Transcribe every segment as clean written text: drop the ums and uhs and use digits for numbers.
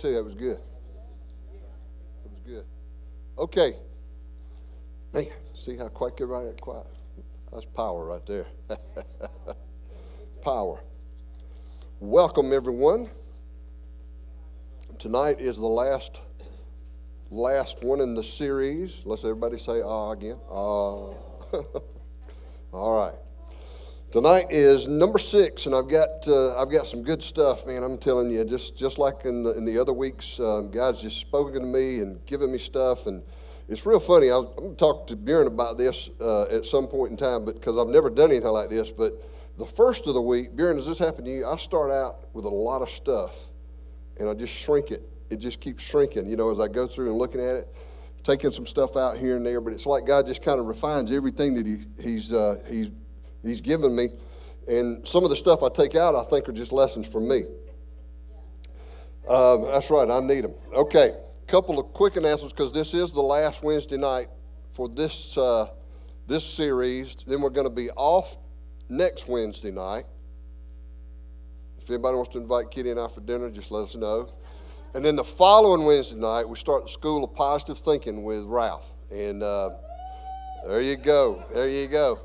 tell you, that was good. It was good. Okay. Man, see how quick everybody got quiet? That's power right there. Power. Welcome, everyone. Tonight is the last one in the series. Let's everybody say "ah" again. Ah. All right. Tonight is number 6, and I've got some good stuff, man. I'm telling you, just like in the other weeks, guys just spoken to me and given me stuff, and it's real funny. I'm going to talk to Bjorn about this at some point in time, but because I've never done anything like this. But the first of the week, Bjorn, does this happen to you? I start out with a lot of stuff, and I just shrink it. It just keeps shrinking, as I go through and looking at it, taking some stuff out here and there. But it's like God just kind of refines everything that He's given me. And some of the stuff I take out, I think, are just lessons for me. That's right, I need them. Okay, couple of quick announcements, because this is the last Wednesday night for this series. Then we're going to be off next Wednesday night. If anybody wants to invite Kitty and I for dinner, just let us know. And then the following Wednesday night, we start the School of Positive Thinking with Ralph. And there you go.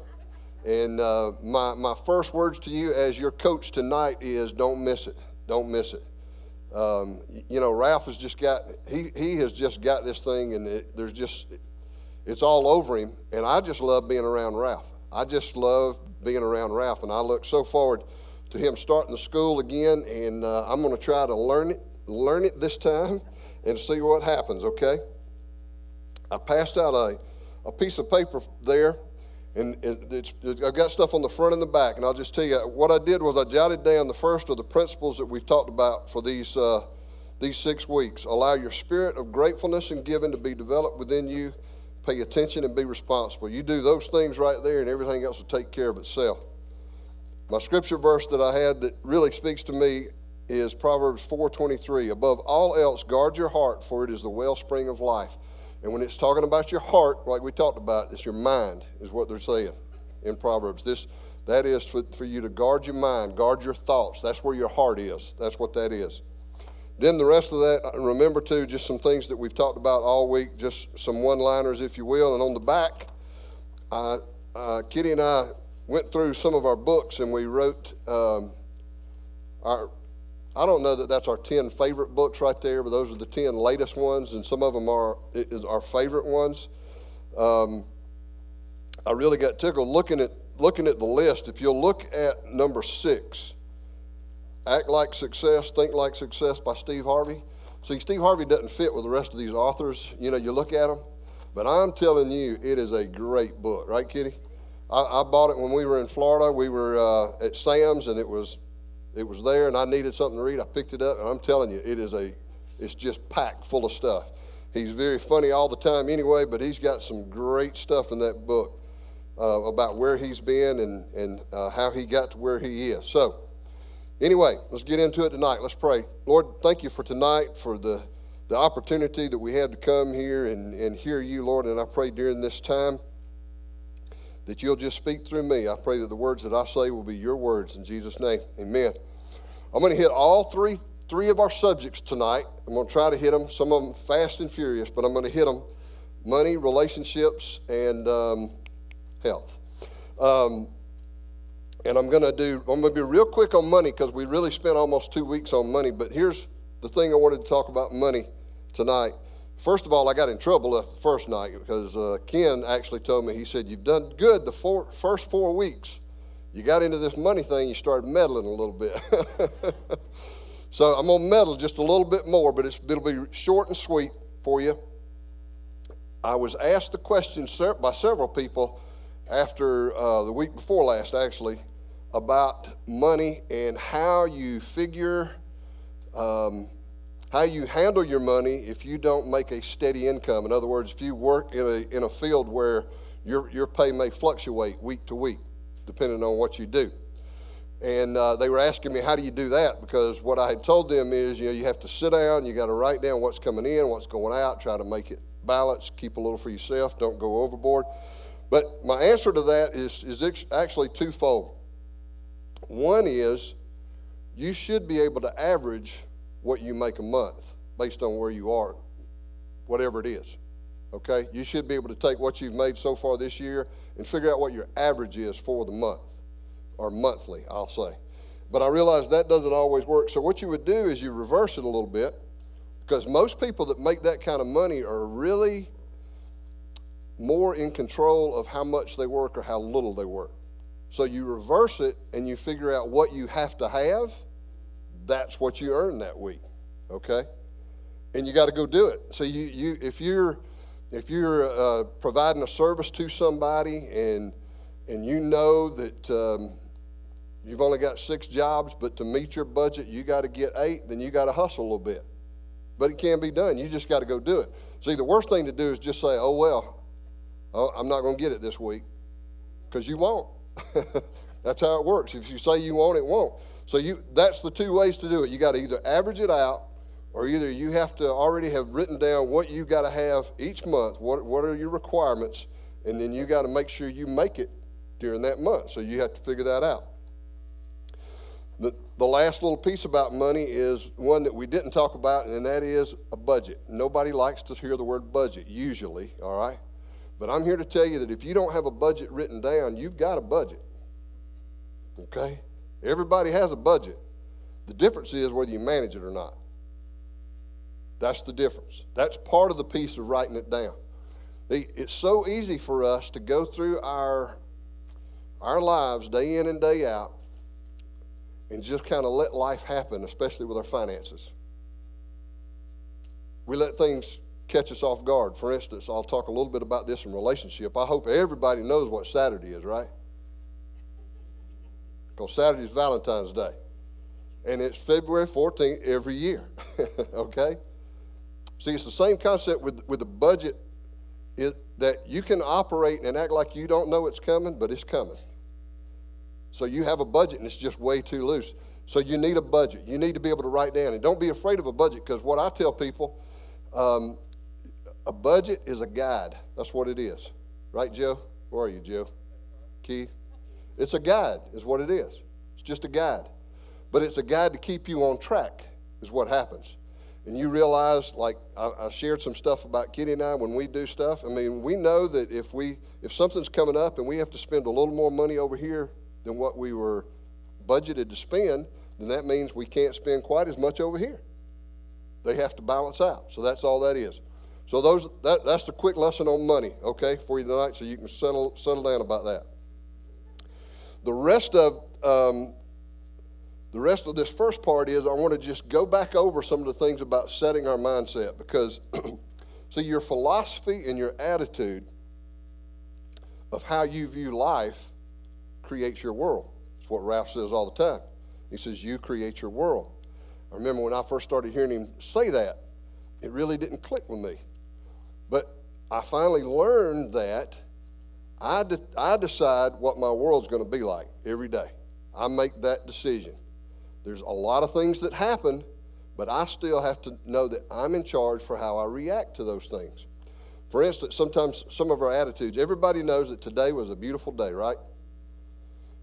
And my first words to you as your coach tonight is don't miss it. Don't miss it. Ralph has just got, he has just got this thing, and it's all over him. And I just love being around Ralph. I just love being around Ralph. And I look so forward to him starting the school again. And I'm going to try to learn it this time and see what happens, okay? I passed out a piece of paper there. And I've got stuff on the front and the back, and I'll just tell you, what I did was I jotted down the first of the principles that we've talked about for these 6 weeks. Allow your spirit of gratefulness and giving to be developed within you. Pay attention and be responsible. You do those things right there, and everything else will take care of itself. My scripture verse that I had that really speaks to me is Proverbs 4:23. Above all else, guard your heart, for it is the wellspring of life. And when it's talking about your heart, like we talked about, it's your mind, is what they're saying in Proverbs. That is for you to guard your mind, guard your thoughts. That's where your heart is. That's what that is. Then the rest of that, remember too, just some things that we've talked about all week, just some one-liners, if you will. And on the back, Kitty and I went through some of our books, and we wrote I don't know that that's our 10 favorite books right there, but those are the 10 latest ones, and some of them are our favorite ones. I really got tickled looking at the list. If you'll look at number 6, Act Like Success, Think Like Success by Steve Harvey. See, Steve Harvey doesn't fit with the rest of these authors. You look at them, but I'm telling you, it is a great book, right, Kitty? I bought it when we were in Florida. We were at Sam's, and it was there, and I needed something to read. I picked it up, and I'm telling you, it's just packed full of stuff. He's very funny all the time anyway, but he's got some great stuff in that book about where he's been and how he got to where he is. So anyway, let's get into it tonight. Let's pray. Lord, thank you for tonight, for the opportunity that we had to come here and hear you, Lord, and I pray during this time that you'll just speak through me. I pray that the words that I say will be your words in Jesus' name. Amen. I'm going to hit all three of our subjects tonight. I'm going to try to hit them, some of them fast and furious, but I'm going to hit them: money, relationships, and health. And I'm going to be real quick on money, because we really spent almost 2 weeks on money. But here's the thing I wanted to talk about money tonight. First of all, I got in trouble the first night because Ken actually told me, he said, you've done good the first 4 weeks. You got into this money thing, you started meddling a little bit. So I'm going to meddle just a little bit more, but it'll be short and sweet for you. I was asked the question by several people after the week before last, actually, about money and how you figure, how you handle your money if you don't make a steady income. In other words, if you work in a field where your pay may fluctuate week to week, depending on what you do. And they were asking me, how do you do that? Because what I had told them is, you have to sit down, you got to write down what's coming in, what's going out, try to make it balanced, keep a little for yourself, don't go overboard. But my answer to that is actually twofold. One is, you should be able to average what you make a month. based on where you are, whatever it is. Okay? You should be able to take what you've made so far this year and figure out what your average is for the month, or monthly, I'll say. But I realize that doesn't always work. So what you would do is you reverse it a little bit, because most people that make that kind of money are really more in control of how much they work or how little they work. So you reverse it and you figure out what you have to have. That's what you earn that week, okay? And you got to go do it. So if you're providing a service to somebody and you know that you've only got 6 jobs, but to meet your budget you got to get 8, then you got to hustle a little bit. But it can be done. You just got to go do it. See, the worst thing to do is just say, oh, well, I'm not going to get it this week, because you won't. That's how it works. If you say you won't, it won't. So that's the 2 ways to do it. You got to either average it out, or either you have to already have written down what you got to have each month, what are your requirements, and then you got to make sure you make it during that month. So you have to figure that out. The last little piece about money is one that we didn't talk about, and that is a budget. Nobody likes to hear the word budget, usually, all right? But I'm here to tell you that if you don't have a budget written down, you've got a budget, okay? Everybody has a budget. The difference is whether you manage it or not. That's the difference. That's part of the piece of writing it down. It's so easy for us to go through our lives day in and day out and just kind of let life happen, especially with our finances. We let things catch us off guard. For instance, I'll talk a little bit about this in relationship. I hope everybody knows what Saturday is, right? Because Saturday is Valentine's Day. And it's February 14th every year, okay? See, it's the same concept with the budget, that you can operate and act like you don't know it's coming, but it's coming. So you have a budget and it's just way too loose. So you need a budget. You need to be able to write down. And don't be afraid of a budget, because what I tell people, a budget is a guide. That's what it is. Right, Joe? Where are you, Joe? Keith? It's a guide is what it is. It's just a guide. But it's a guide to keep you on track is what happens. And you realize, like I shared some stuff about Kitty and I when we do stuff. I mean, we know that if something's coming up and we have to spend a little more money over here than what we were budgeted to spend, then that means we can't spend quite as much over here. They have to balance out. So that's all that is. So that's the quick lesson on money, okay, for you tonight, so you can settle down about that. The rest of this first part is I want to just go back over some of the things about setting our mindset, because see, your philosophy and your attitude of how you view life creates your world. It's what Ralph says all the time. He says, you create your world. I remember when I first started hearing him say that, it really didn't click with me. But I finally learned that I decide what my world's going to be like every day. I make that decision. There's a lot of things that happen, but I still have to know that I'm in charge for how I react to those things. For instance, sometimes some of our attitudes, everybody knows that today was a beautiful day, right?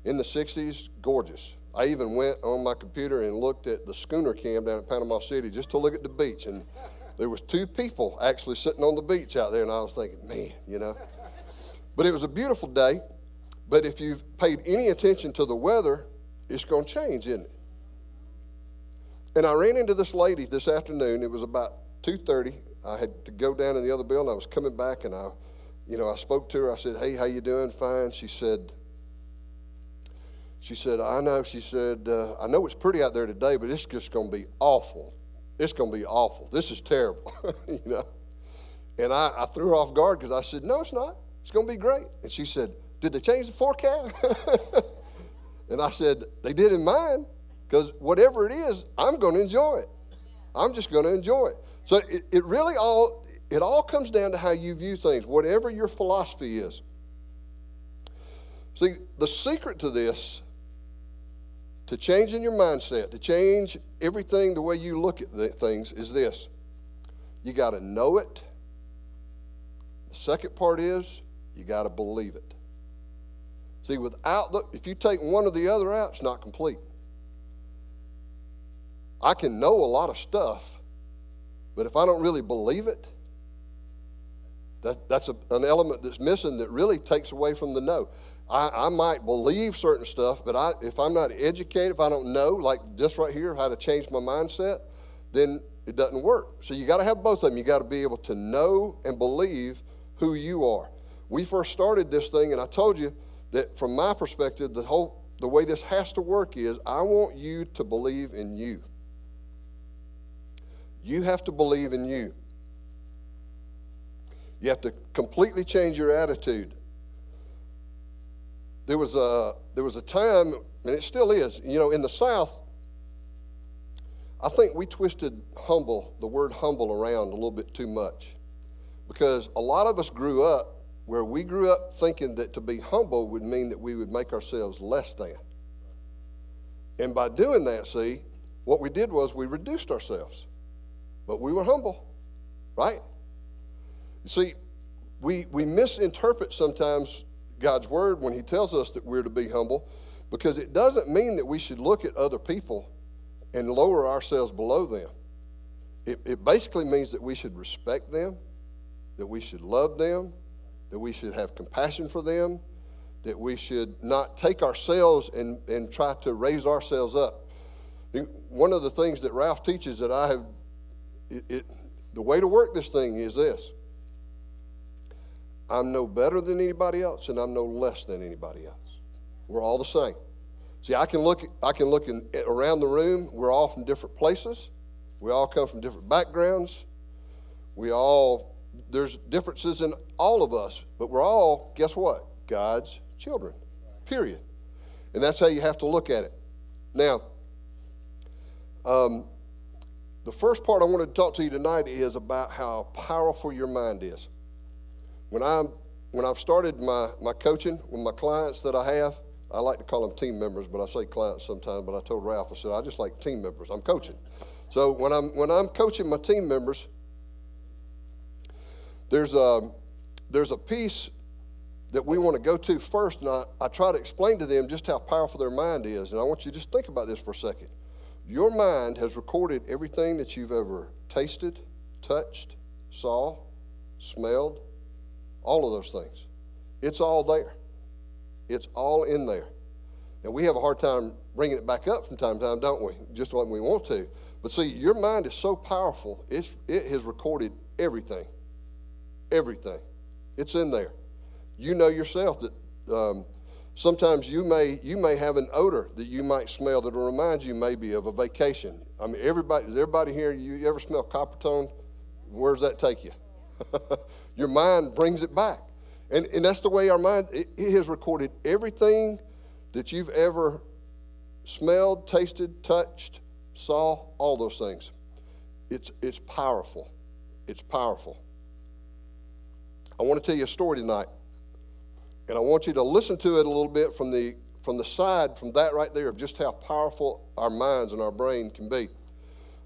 In the 60s, gorgeous. I even went on my computer and looked at the schooner cam down at Panama City just to look at the beach. And there was 2 people actually sitting on the beach out there, and I was thinking, man, you know. But it was a beautiful day. But if you've paid any attention to the weather, it's going to change, isn't it? And I ran into this lady this afternoon. It was about 2:30. I had to go down in the other building. I was coming back, and I spoke to her. I said, hey, how you doing? Fine. She said, I know. She said, I know it's pretty out there today, but it's just going to be awful. It's going to be awful. This is terrible, you know. And I threw her off guard, because I said, no, it's not. It's going to be great. And she said, did they change the forecast? And I said, they did in mine, because whatever it is, I'm going to enjoy it. I'm just going to enjoy it. So it really all comes down to how you view things, whatever your philosophy is. See, the secret to this, to changing your mindset, to change everything the way you look at things, is this. You got to know it. The second part is you got to believe it. See, if you take one or the other out, it's not complete. I can know a lot of stuff, But if I don't really believe it, that's an element that's missing that really takes away from the know. I might believe certain stuff, but if I'm not educated, if I don't know, like this right here, how to change my mindset, then it doesn't work. So you got to have both of them. You got to be able to know and believe who you are. We first started this thing, and I told you that from my perspective, the way this has to work is I want you to believe in you. You have to believe in you. You have to completely change your attitude. There was a time, and it still is, in the South, I think we twisted the word humble around a little bit too much. Because a lot of us grew up where we grew up thinking that to be humble would mean that we would make ourselves less than. And by doing that, see, what we did was we reduced ourselves. But we were humble, right? You see, we misinterpret sometimes God's word when he tells us that we're to be humble, because it doesn't mean that we should look at other people and lower ourselves below them. It basically means that we should respect them, that we should love them, that we should have compassion for them, that we should not take ourselves and try to raise ourselves up. One of the things that Ralph teaches that I have, the way to work this thing is this. I'm no better than anybody else, and I'm no less than anybody else. We're all the same. See, I can look around the room. We're all from different places. We all come from different backgrounds. There's differences in all of us, but we're all, guess what? God's children, period. And that's how you have to look at it. Now, the first part I wanted to talk to you tonight is about how powerful your mind is. When I've started my coaching with my clients that I have, I like to call them team members, but I say clients sometimes, but I told Ralph, I said, I just like team members. I'm coaching. So when I'm coaching my team members, there's a piece that we want to go to first, and I try to explain to them just how powerful their mind is. And I want you to just think about this for a second. Your mind has recorded everything that you've ever tasted, touched, saw, smelled, all of those things. It's all there. It's all in there. And we have a hard time bringing it back up from time to time, don't we? Just when we want to. But see, your mind is so powerful, it has recorded everything. Everything. It's in there. You know yourself that sometimes you may have an odor that you might smell that will remind you maybe of a vacation. I mean, does everybody here, you ever smell Coppertone? Where does that take you? Your mind brings it back. And that's the way our mind, it has recorded everything that you've ever smelled, tasted, touched, saw, all those things. It's powerful. It's powerful. I want to tell you a story tonight. And I want you to listen to it a little bit from the side, from that right there, of just how powerful our minds and our brain can be.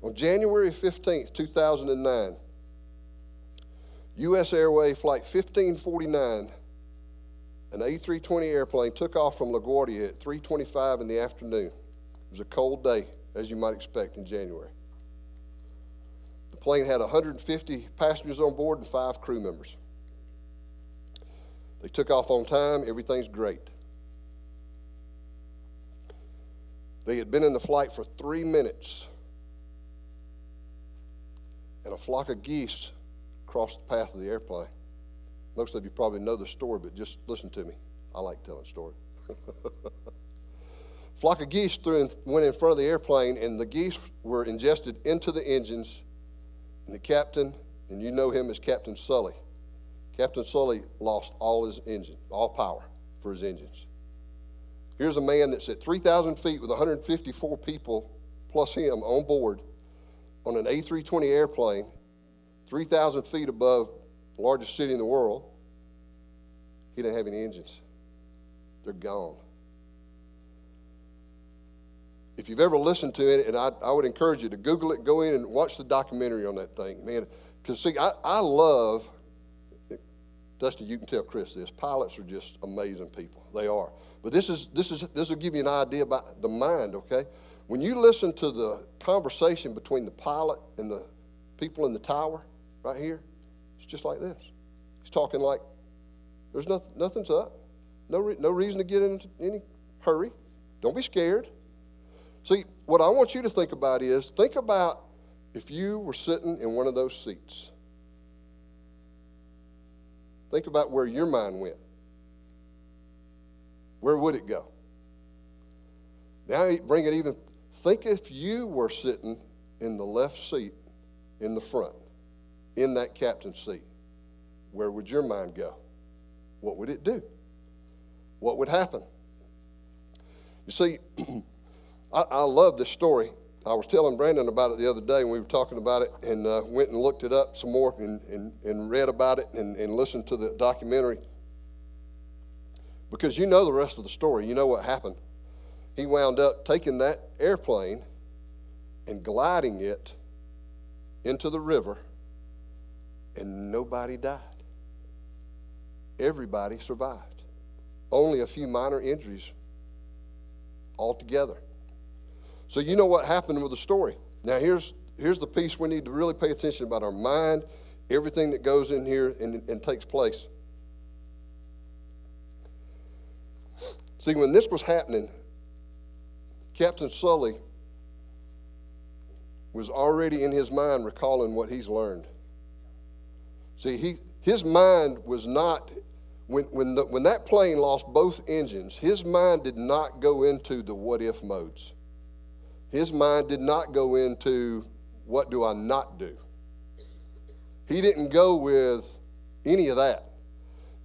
On January 15th, 2009, U.S. Airways Flight 1549, an A320 airplane took off from LaGuardia at 3:25 in the afternoon. It was a cold day, as you might expect in January. The plane had 150 passengers on board and 5 crew members. They took off on time. Everything's great. They had been in the flight for 3 minutes, and a flock of geese crossed the path of the airplane. Most of you probably know the story, but just listen to me. I like telling stories. Flock of geese went in front of the airplane, and the geese were ingested into the engines, and the captain, and you know him as Captain Sully. Captain Sully lost all power for his engines. Here's a man that's at 3,000 feet with 154 people plus him on board on an A320 airplane, 3,000 feet above the largest city in the world. He didn't have any engines. They're gone. If you've ever listened to it, and I would encourage you to Google it, go in and watch the documentary on that thing, man. Because see, I love, Dusty, you can tell Chris this. Pilots are just amazing people. They are. But this will give you an idea about the mind, okay? When you listen to the conversation between the pilot and people in the tower right here, it's just like this. He's talking like there's nothing's up. No reason to get into any hurry. Don't be scared. See, what I want you to think about is, think about if you were sitting in one of those seats. Think about where your mind went. Where would it go? Now bring it even. Think if you were sitting in the left seat in the front, in that captain's seat. Where would your mind go? What would it do? What would happen? You see, I love this story. I was telling Brandon about it the other day when we were talking about it, and went and looked it up some more and read about it and listened to the documentary. Because you know the rest of the story. You know what happened. He wound up taking that airplane and gliding it into the river, and nobody died. Everybody survived. Only a few minor injuries altogether. So you know what happened with the story. Now here's the piece we need to really pay attention about our mind, everything that goes in here and takes place. See, when this was happening, Captain Sully was already in his mind recalling what he's learned. See, his mind was not, when that plane lost both engines, his mind did not go into the what-if modes. His mind did not go into what do I not do. He didn't go with any of that.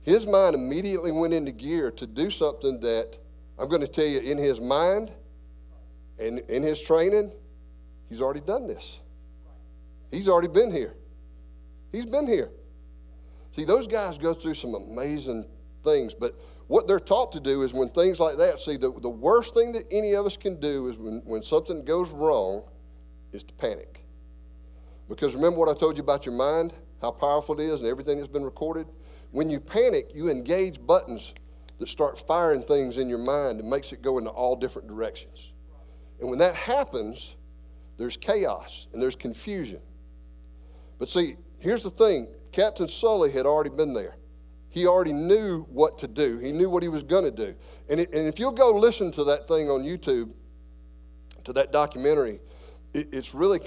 His mind immediately went into gear to do something that, I'm going to tell you, in his mind and in his training, he's already done this. He's already been here. He's been here. See, those guys go through some amazing things, but what they're taught to do is when things like that, see, the worst thing that any of us can do is when something goes wrong is to panic. Because remember what I told you about your mind, how powerful it is and everything that's been recorded? When you panic, you engage buttons that start firing things in your mind and makes it go into all different directions. And when that happens, there's chaos and there's confusion. But see, here's the thing. Captain Sully had already been there. He already knew what to do. He knew what he was going to do. And if you'll go listen to that thing on YouTube, to that documentary, it's really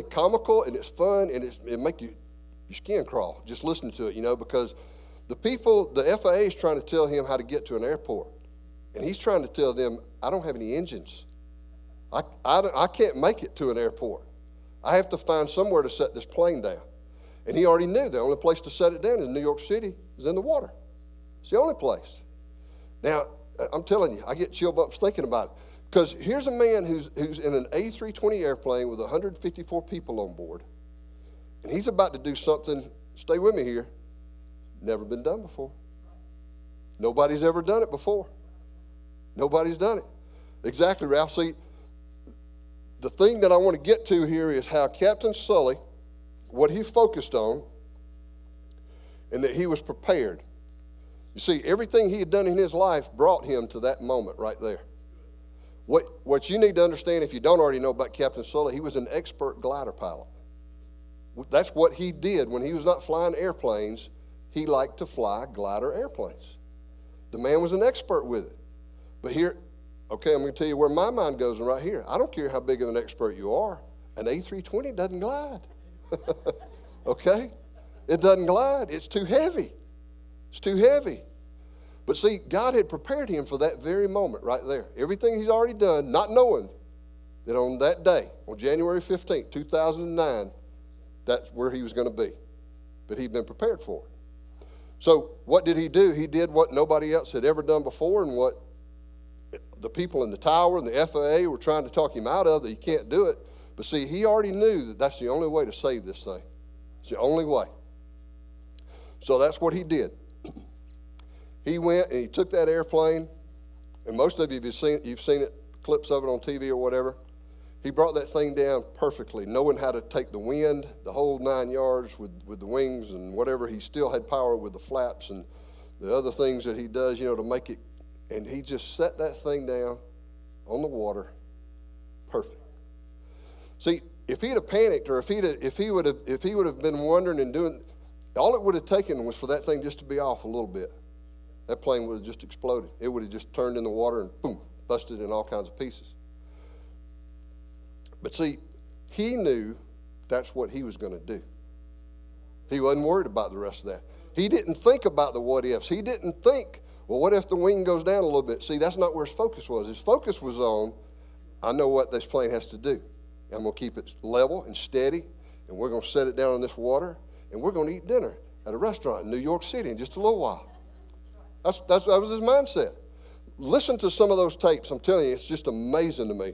comical and it's fun and it make your skin crawl just listening to it, because the FAA is trying to tell him how to get to an airport. And he's trying to tell them, I don't have any engines. I can't make it to an airport. I have to find somewhere to set this plane down. And he already knew the only place to set it down in New York City is in the water. It's the only place. Now, I'm telling you, I get chill bumps thinking about it. Because here's a man who's in an A320 airplane with 154 people on board. And he's about to do something, stay with me here, never been done before. Nobody's ever done it before. Nobody's done it. Exactly, Ralph. See, the thing that I want to get to here is how Captain Sully, what he focused on, and that he was prepared. You see, everything he had done in his life brought him to that moment right there. What you need to understand, if you don't already know about Captain Sully, he was an expert glider pilot. That's what he did. When he was not flying airplanes, he liked to fly glider airplanes. The man was an expert with it. But here, okay, I'm going to tell you where my mind goes right here. I don't care how big of an expert you are. An A320 doesn't glide. Okay? It doesn't glide. It's too heavy. It's too heavy. But see, God had prepared him for that very moment right there. Everything he's already done, not knowing that on that day, on January 15th, 2009, that's where he was going to be. But he'd been prepared for it. So what did he do? He did what nobody else had ever done before and what the people in the tower and the FAA were trying to talk him out of, that he can't do it. But see, he already knew that that's the only way to save this thing. It's the only way. So that's what he did. He went and he took that airplane, and most of you have seen it, clips of it on TV or whatever. He brought that thing down perfectly, knowing how to take the wind, the whole 9 yards with the wings and whatever. He still had power with the flaps and the other things that he does, to make it. And he just set that thing down on the water perfect. See, if he'd have panicked, or if he would have been wondering and doing, all it would have taken was for that thing just to be off a little bit. That plane would have just exploded. It would have just turned in the water and boom, busted in all kinds of pieces. But see, he knew that's what he was going to do. He wasn't worried about the rest of that. He didn't think about the what ifs. He didn't think, well, what if the wing goes down a little bit? See, that's not where his focus was. His focus was on, I know what this plane has to do. I'm going to keep it level and steady, and we're going to set it down in this water, and we're going to eat dinner at a restaurant in New York City in just a little while. That was his mindset. Listen to some of those tapes. I'm telling you, it's just amazing to me.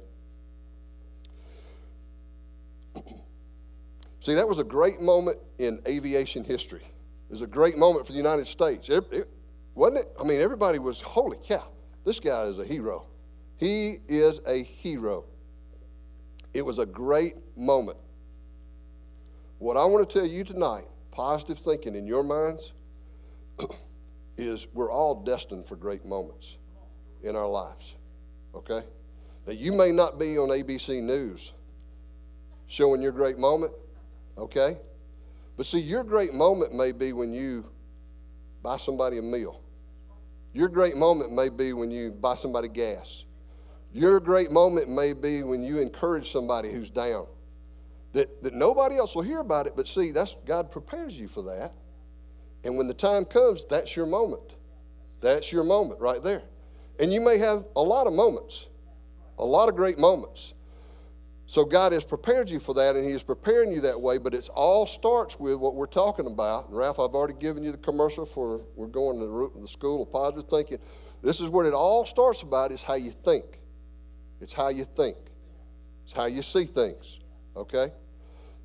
See, that was a great moment in aviation history. It was a great moment for the United States. Wasn't it? I mean, everybody was, holy cow, this guy is a hero. He is a hero. It was a great moment. What I want to tell you tonight, positive thinking in your minds, is we're all destined for great moments in our lives, okay? Now, you may not be on ABC News showing your great moment, okay? But see, your great moment may be when you buy somebody a meal. Your great moment may be when you buy somebody gas. Your great moment may be when you encourage somebody who's down. That nobody else will hear about it, but see, God prepares you for that. And when the time comes, that's your moment. That's your moment right there. And you may have a lot of moments, a lot of great moments. So God has prepared you for that, and he is preparing you that way, but it all starts with what we're talking about. And Ralph, I've already given you the commercial for we're going to the School of Positive Thinking. This is what it all starts about, is how you think. It's how you think. It's how you see things, okay?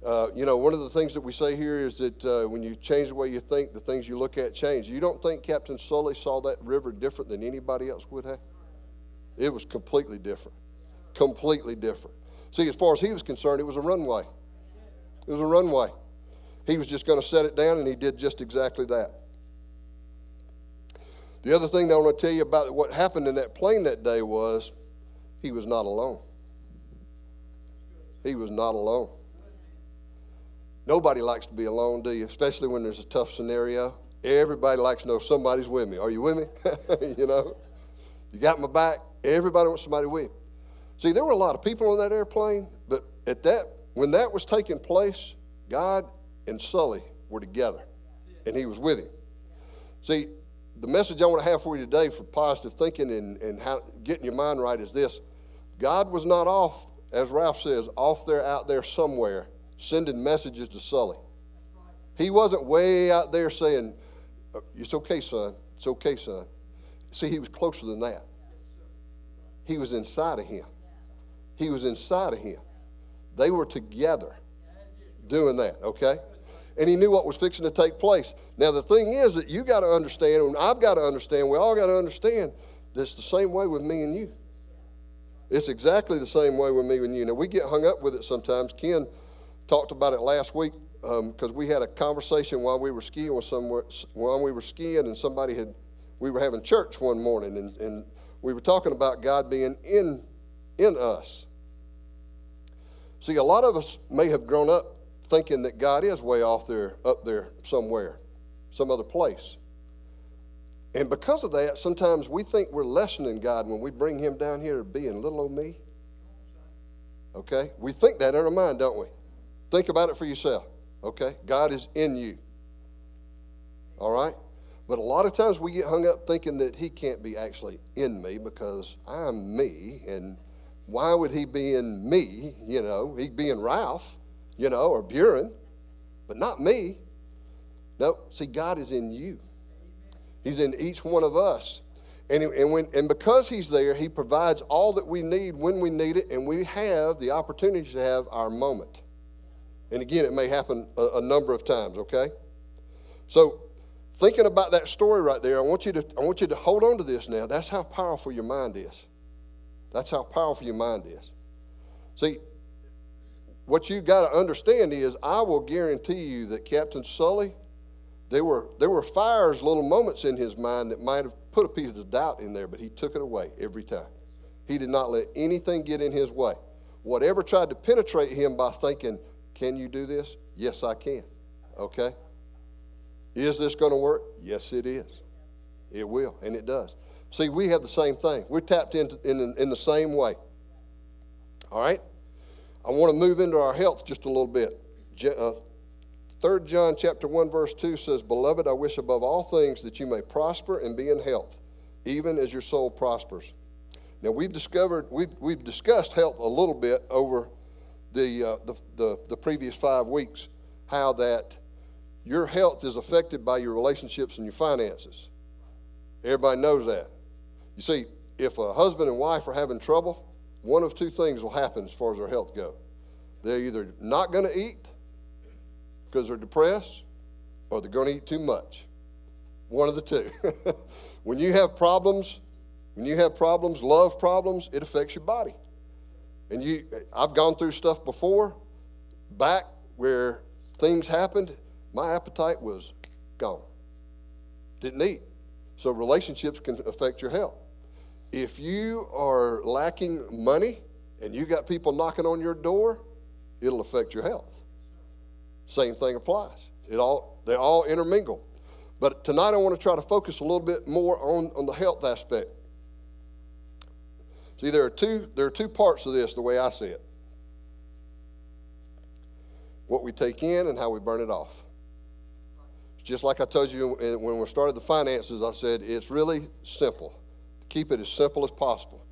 One of the things that we say here is that when you change the way you think, the things you look at change. You don't think Captain Sully saw that river different than anybody else would have? It was completely different. Completely different. See, as far as he was concerned, it was a runway. It was a runway. He was just going to set it down, and he did just exactly that. The other thing that I want to tell you about what happened in that plane that day was he was not alone. He was not alone. Nobody likes to be alone, do you? Especially when there's a tough scenario. Everybody likes to know somebody's with me. Are you with me? You got my back. Everybody wants somebody with you. See, there were a lot of people on that airplane, but when that was taking place, God and Sully were together, and he was with him. See, the message I want to have for you today for positive thinking and how getting your mind right is this. God was not off, as Ralph says, out there somewhere, sending messages to Sully. He wasn't way out there saying, it's okay, son. It's okay, son. See, he was closer than that. He was inside of him. He was inside of him. They were together doing that, okay? And he knew what was fixing to take place. Now, the thing is that you got to understand, and I've got to understand, we all got to understand, that it's the same way with me and you. It's exactly the same way with me and you. Now, we get hung up with it sometimes. Ken talked about it last week because we had a conversation while we were skiing and we were having church one morning, and we were talking about God being in us. See, a lot of us may have grown up thinking that God is way off there, up there somewhere, some other place. And because of that, sometimes we think we're lessening God when we bring him down here to being little old me. Okay? We think that in our mind, don't we? Think about it for yourself. Okay? God is in you. All right? But a lot of times we get hung up thinking that he can't be actually in me because I'm me, and why would he be in me? He'd be in Ralph, or Buren, but not me. No, see, God is in you. He's in each one of us. And because he's there, he provides all that we need when we need it, and we have the opportunity to have our moment. And again, it may happen a number of times, okay? So, thinking about that story right there, I want you to hold on to this now. That's how powerful your mind is. That's how powerful your mind is. See, what you got to understand is, I will guarantee you that Captain Sully, there were fires, little moments in his mind that might have put a piece of doubt in there, but he took it away every time. He did not let anything get in his way. whatever tried to penetrate him by thinking, can you do this? Yes, I can. Okay? Is this going to work? Yes, it is. It will, and it does. See, we have the same thing. We're tapped into in the same way. All right? I want to move into our health just a little bit. 3 John chapter 1, verse 2 says, Beloved, I wish above all things that you may prosper and be in health, even as your soul prospers. Now, we've discussed health a little bit over the previous 5 weeks, how that your health is affected by your relationships and your finances. Everybody knows that. You see, if a husband and wife are having trouble, one of two things will happen as far as their health goes. They're either not going to eat because they're depressed, or they're going to eat too much. One of the two. When you have problems, love problems, it affects your body. And I've gone through stuff before, back where things happened, my appetite was gone. Didn't eat. So relationships can affect your health. If you are lacking money and you got people knocking on your door, it'll affect your health. Same thing applies. They all intermingle. But tonight I want to try to focus a little bit more on the health aspect. See, there are two parts of this the way I see it. What we take in and how we burn it off. Just like I told you when we started the finances, I said it's really simple. Keep it as simple as possible.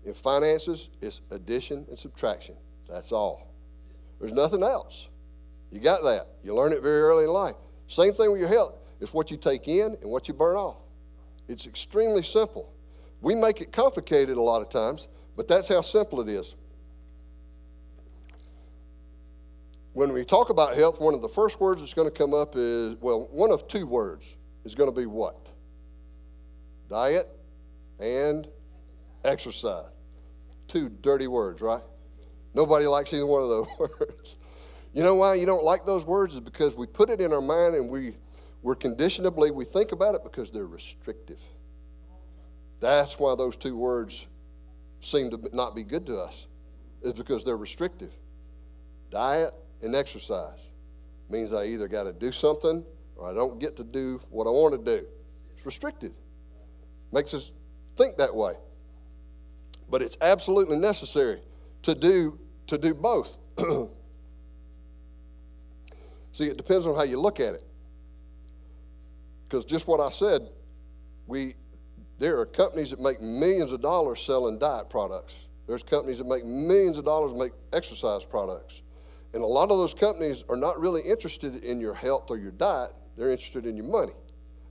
In finances, it's addition and subtraction. That's all. There's nothing else. You got that. You learn it very early in life. Same thing with your health. It's what you take in and what you burn off. It's extremely simple. We make it complicated a lot of times, but that's how simple it is. When we talk about health, one of the first words that's going to come up is, well, one of two words is going to be what? Diet and exercise. Two dirty words, right? Nobody likes either one of those words. You know why you don't like those words? Is because we put it in our mind and we're conditioned to believe we think about it because they're restrictive. That's why those two words seem to not be good to us, is because they're restrictive. Diet and exercise means I either got to do something or I don't get to do what I want to do. It's restricted. Makes us think that way. But it's absolutely necessary to do both. See, it depends on how you look at it. Because just what I said, there are companies that make millions of dollars selling diet products. There's companies that make millions of dollars make exercise products. And a lot of those companies are not really interested in your health or your diet. They're interested in your money.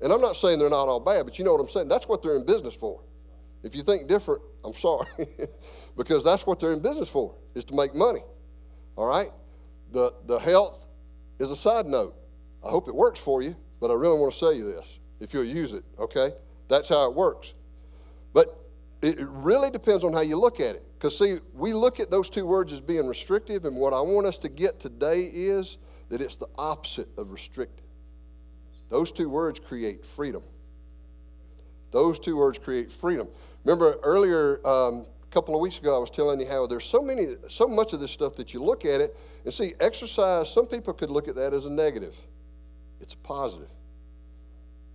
And I'm not saying they're not all bad, but you know what I'm saying? That's what they're in business for. If you think different, I'm sorry. Because that's what they're in business for, is to make money. All right? The health is a side note. I hope it works for you, but I really want to sell you this, if you'll use it, okay? That's how it works. But it really depends on how you look at it. Because, see, we look at those two words as being restrictive, and what I want us to get today is that it's the opposite of restrictive. Those two words create freedom. Those two words create freedom. Remember earlier, a couple of weeks ago, I was telling you how there's so much of this stuff that you look at it, and see, exercise, some people could look at that as a negative. It's a positive.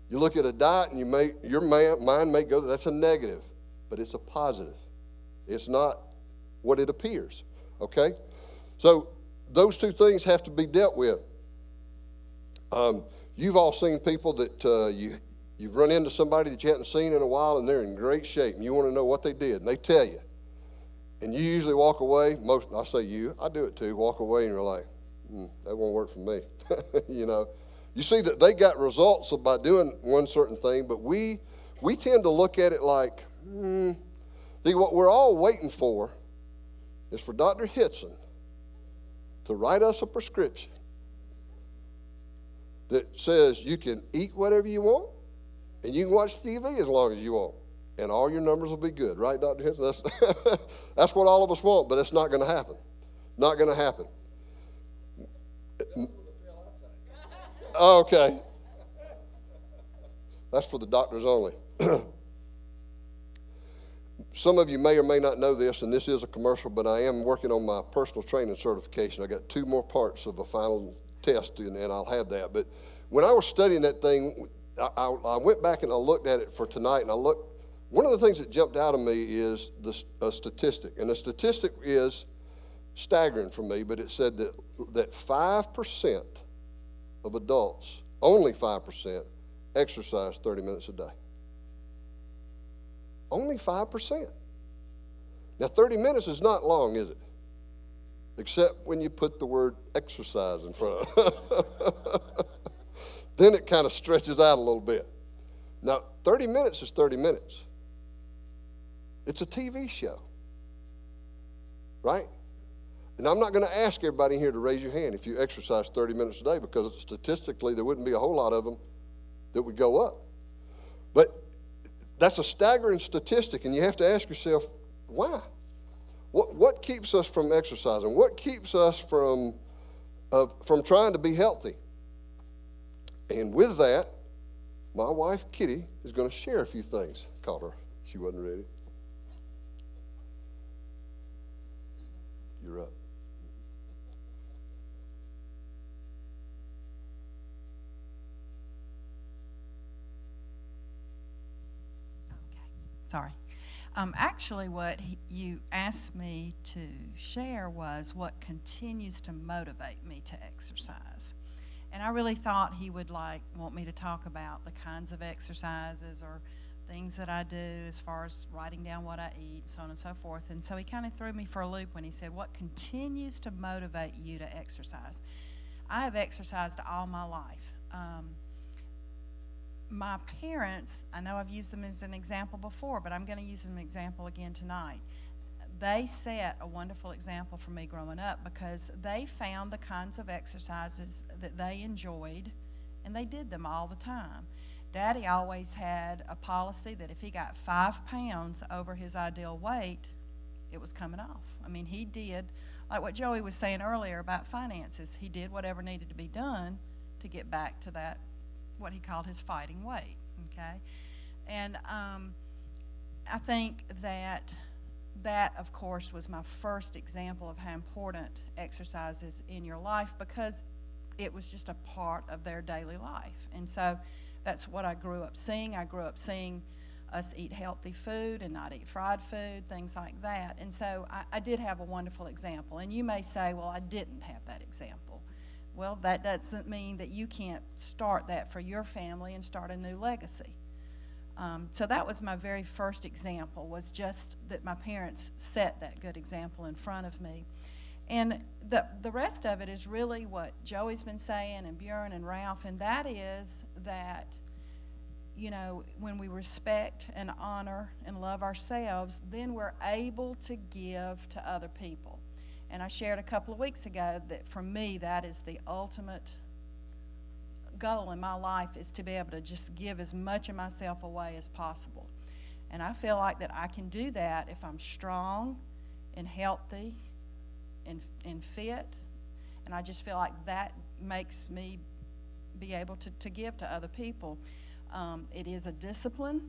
You look at a diet and your mind may go, that's a negative, but it's a positive. It's not what it appears, okay? So those two things have to be dealt with. You've all seen people that you've run into somebody that you haven't seen in a while and they're in great shape and you want to know what they did and they tell you. And you usually walk away, I do it too, walk away and you're like, that won't work for me, you know. You see that they got results by doing one certain thing, but we tend to look at it like, see, what we're all waiting for is for Dr. Hitson to write us a prescription that says you can eat whatever you want and you can watch TV as long as you want and all your numbers will be good, right, Dr. Hitson? That's what all of us want, but it's not going to happen. Not going to happen. Okay. That's for the doctors only. some of you may or may not know this, and this is a commercial, but I am working on my personal training certification. I got 2 more parts of a final test, and I'll have that. But when I was studying that thing, I went back and I looked at it for tonight, and one of the things that jumped out of me is a statistic. And the statistic is staggering for me, but it said that 5% of adults, only 5%, exercise 30 minutes a day. Only 5%. Now, 30 minutes is not long, is it? Except when you put the word exercise in front of it. Then it kind of stretches out a little bit. Now, 30 minutes is 30 minutes. It's a TV show, right? And I'm not going to ask everybody here to raise your hand if you exercise 30 minutes a day, because statistically there wouldn't be a whole lot of them that would go up. But that's a staggering statistic, and you have to ask yourself, why? What keeps us from exercising? What keeps us from trying to be healthy? And with that, my wife, Kitty, is going to share a few things. Called her. She wasn't ready. You're up. Sorry. Actually, what you asked me to share was what continues to motivate me to exercise. And I really thought he would want me to talk about the kinds of exercises or things that I do as far as writing down what I eat, so on and so forth. And so he kind of threw me for a loop when he said, what continues to motivate you to exercise? I have exercised all my life. My parents, I know I've used them as an example before, but I'm going to use them as an example again tonight. They set a wonderful example for me growing up because they found the kinds of exercises that they enjoyed, and they did them all the time. Daddy always had a policy that if he got 5 pounds over his ideal weight, it was coming off. I mean, he did, like what Joey was saying earlier about finances, he did whatever needed to be done to get back to that, what he called his fighting weight, okay? And I think that, of course, was my first example of how important exercise is in your life because it was just a part of their daily life. And so that's what I grew up seeing. I grew up seeing us eat healthy food and not eat fried food, things like that. And so I did have a wonderful example. And you may say, well, I didn't have that example. Well, that doesn't mean that you can't start that for your family and start a new legacy. So that was my very first example, was just that my parents set that good example in front of me. And the rest of it is really what Joey's been saying and Bjorn and Ralph, and that is that, you know, when we respect and honor and love ourselves, then we're able to give to other people. And I shared a couple of weeks ago that for me, that is the ultimate goal in my life, is to be able to just give as much of myself away as possible. And I feel like that I can do that if I'm strong and healthy and fit. And I just feel like that makes me be able to give to other people. It is a discipline.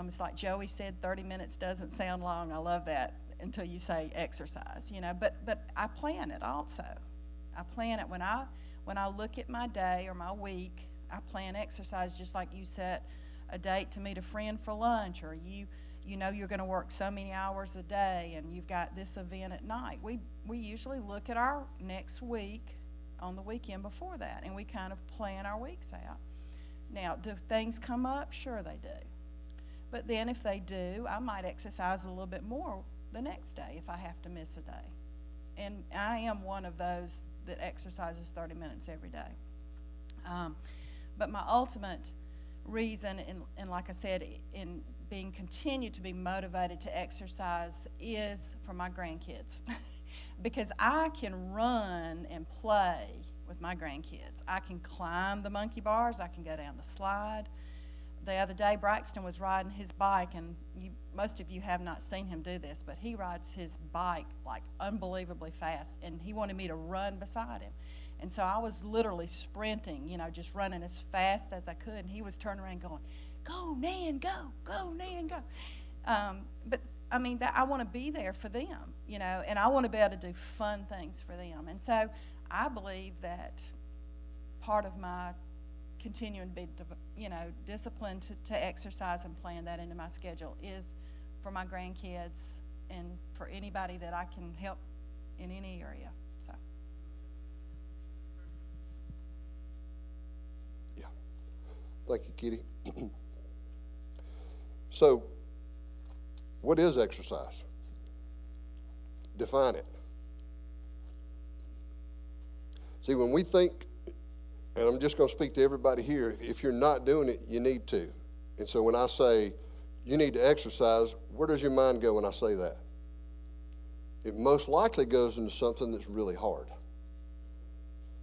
It's like Joey said, 30 minutes doesn't sound long. I love that. Until you say exercise, you know, but I plan it also. I plan it when I look at my day or my week. I plan exercise just like you set a date to meet a friend for lunch, or you know you're going to work so many hours a day and you've got this event at night. We usually look at our next week on the weekend before that, and we kind of plan our weeks out. Now, do things come up? Sure they do. But then if they do, I might exercise a little bit more the next day if I have to miss a day. And I am one of those that exercises 30 minutes every day. But my ultimate reason, and like I said, in being continued to be motivated to exercise is for my grandkids. Because I can run and play with my grandkids. I can climb the monkey bars. I can go down the slide. The other day, Braxton was riding his bike, and most of you have not seen him do this, but he rides his bike like unbelievably fast, and he wanted me to run beside him. And so I was literally sprinting, you know, just running as fast as I could, and he was turning around going, "Go, Nan, go, go, Nan, go." But I mean, I want to be there for them, and I want to be able to do fun things for them. And so I believe that part of my continuing to be, disciplined to exercise and plan that into my schedule is for my grandkids and for anybody that I can help in any area. So. Yeah. Thank you, Kitty. So, what is exercise? Define it. See, when we think, and I'm just going to speak to everybody here, if you're not doing it, you need to. And so when I say you need to exercise, where does your mind go when I say that? It most likely goes into something that's really hard.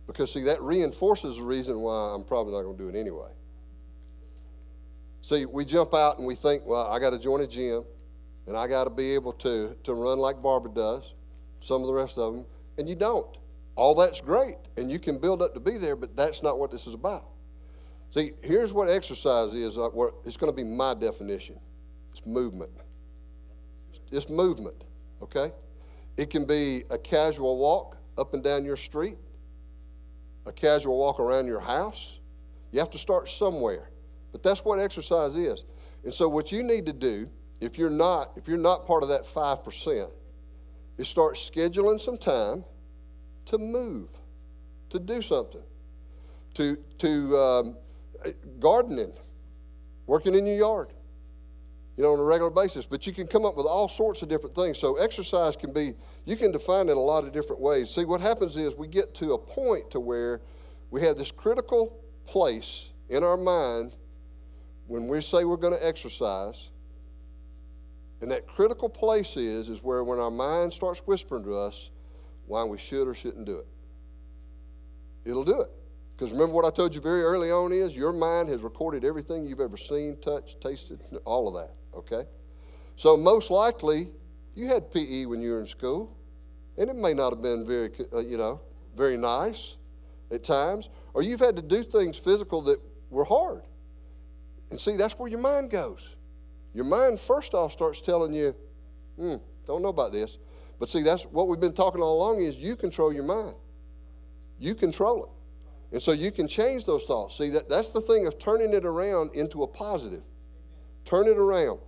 Because, see, that reinforces the reason why I'm probably not going to do it anyway. See, we jump out and we think, well, I got to join a gym, and I got to be able to run like Barbara does, some of the rest of them, and you don't. All that's great, and you can build up to be there, but that's not what this is about. See, here's what exercise is. It's going to be my definition. It's movement. It's movement, okay? It can be a casual walk up and down your street, a casual walk around your house. You have to start somewhere, but that's what exercise is. And so what you need to do, if you're not part of that 5%, is start scheduling some time to move, to do something, to gardening, working in your yard, on a regular basis. But you can come up with all sorts of different things. So exercise can be, you can define it a lot of different ways. See, what happens is we get to a point to where we have this critical place in our mind when we say we're going to exercise. And that critical place is where when our mind starts whispering to us why we should or shouldn't do it. It'll do it. Because remember what I told you very early on is your mind has recorded everything you've ever seen, touched, tasted, all of that, okay? So most likely you had PE when you were in school, and it may not have been very, very nice at times, or you've had to do things physical that were hard. And see, that's where your mind goes. Your mind, first off, starts telling you, don't know about this. But see, that's what we've been talking all along is you control your mind. You control it. And so you can change those thoughts. See, that's the thing of turning it around into a positive. Turn it around.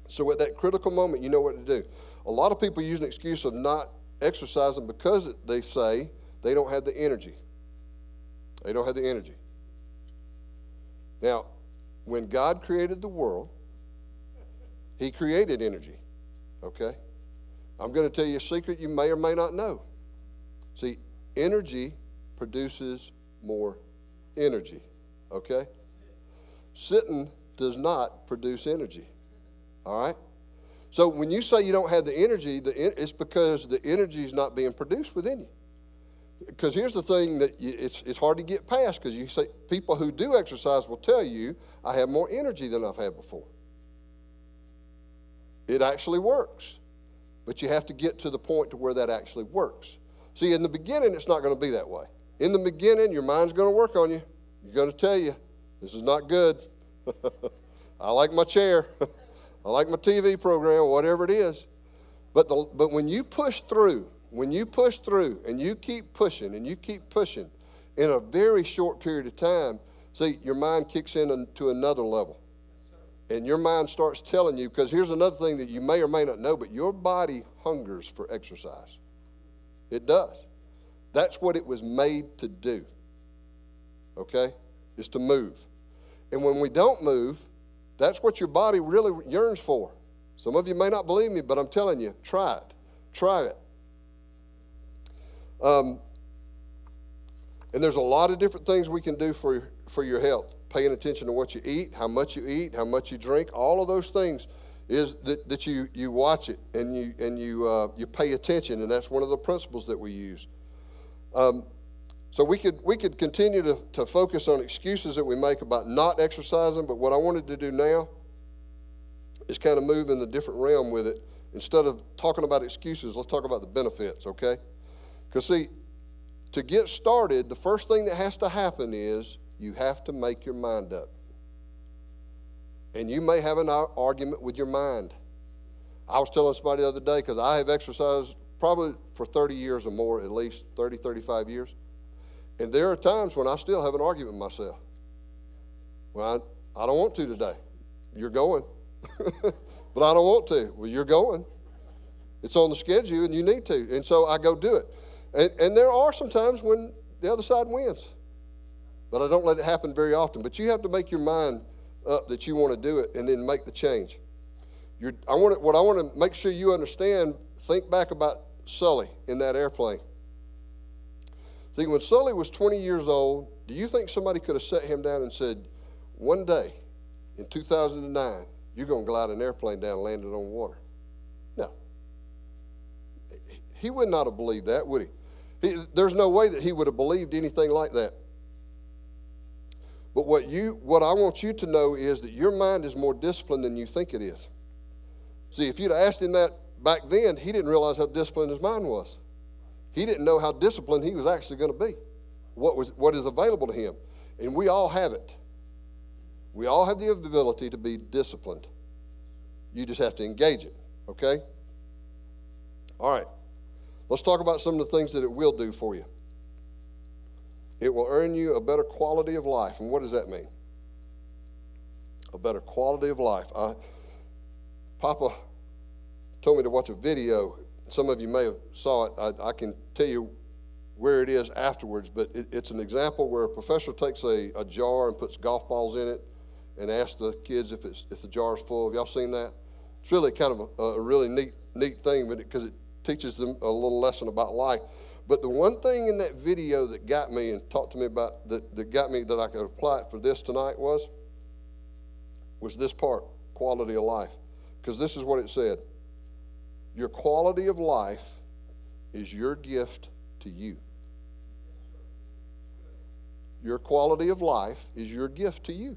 So at that critical moment, you know what to do. A lot of people use an excuse of not exercising because they say they don't have the energy. They don't have the energy. Now, when God created the world, He created energy, okay? I'm going to tell you a secret you may or may not know. See, energy produces more energy, okay? Sitting does not produce energy, all right? So when you say you don't have the energy, it's because the energy is not being produced within you. Because here's the thing that it's hard to get past, because you say people who do exercise will tell you, I have more energy than I've had before. It actually works. But you have to get to the point to where that actually works. See, in the beginning, it's not going to be that way. In the beginning, your mind's going to work on you. You're going to tell you, this is not good. I like my chair. I like my TV program, whatever it is. But when you push through, and you keep pushing, in a very short period of time, see, your mind kicks in to another level. And your mind starts telling you, because here's another thing that you may or may not know, but your body hungers for exercise. It does. That's what it was made to do, okay, is to move. And when we don't move, that's what your body really yearns for. Some of you may not believe me, but I'm telling you, try it. Try it. And there's a lot of different things we can do for your health. Paying attention to what you eat, how much you drink, all of those things is that you watch it and you pay attention, and that's one of the principles that we use. So we could continue to focus on excuses that we make about not exercising, but what I wanted to do now is kind of move in a different realm with it. Instead of talking about excuses, let's talk about the benefits, okay? Because see, to get started, the first thing that has to happen is you have to make your mind up. And you may have an argument with your mind. I was telling somebody the other day, because I have exercised probably for 30 years or more, at least 30, 35 years. And there are times when I still have an argument with myself. Well, I don't want to today. You're going. But I don't want to. Well, you're going. It's on the schedule and you need to. And so I go do it. And there are some times when the other side wins. But I don't let it happen very often. But you have to make your mind up that you want to do it and then make the change. What I want to make sure you understand, think back about Sully in that airplane. See, when Sully was 20 years old, do you think somebody could have sat him down and said, one day in 2009, you're going to glide an airplane down and land it on water? No. He would not have believed that, would he? There's no way that he would have believed anything like that. But what I want you to know is that your mind is more disciplined than you think it is. See, if you'd asked him that back then, he didn't realize how disciplined his mind was. He didn't know how disciplined he was actually going to be, what is available to him. And we all have it. We all have the ability to be disciplined. You just have to engage it, okay? All right. Let's talk about some of the things that it will do for you. It will earn you a better quality of life. And what does that mean? A better quality of life. Papa told me to watch a video. Some of you may have saw it. I can tell you where it is afterwards, but it's an example where a professor takes a jar and puts golf balls in it and asks the kids if the jar is full. Have y'all seen that? It's really kind of a really neat thing because it teaches them a little lesson about life. But the one thing in that video that got me and talked to me about that got me that I could apply it for this tonight was this part, quality of life. Because this is what it said. Your quality of life is your gift to you. Your quality of life is your gift to you.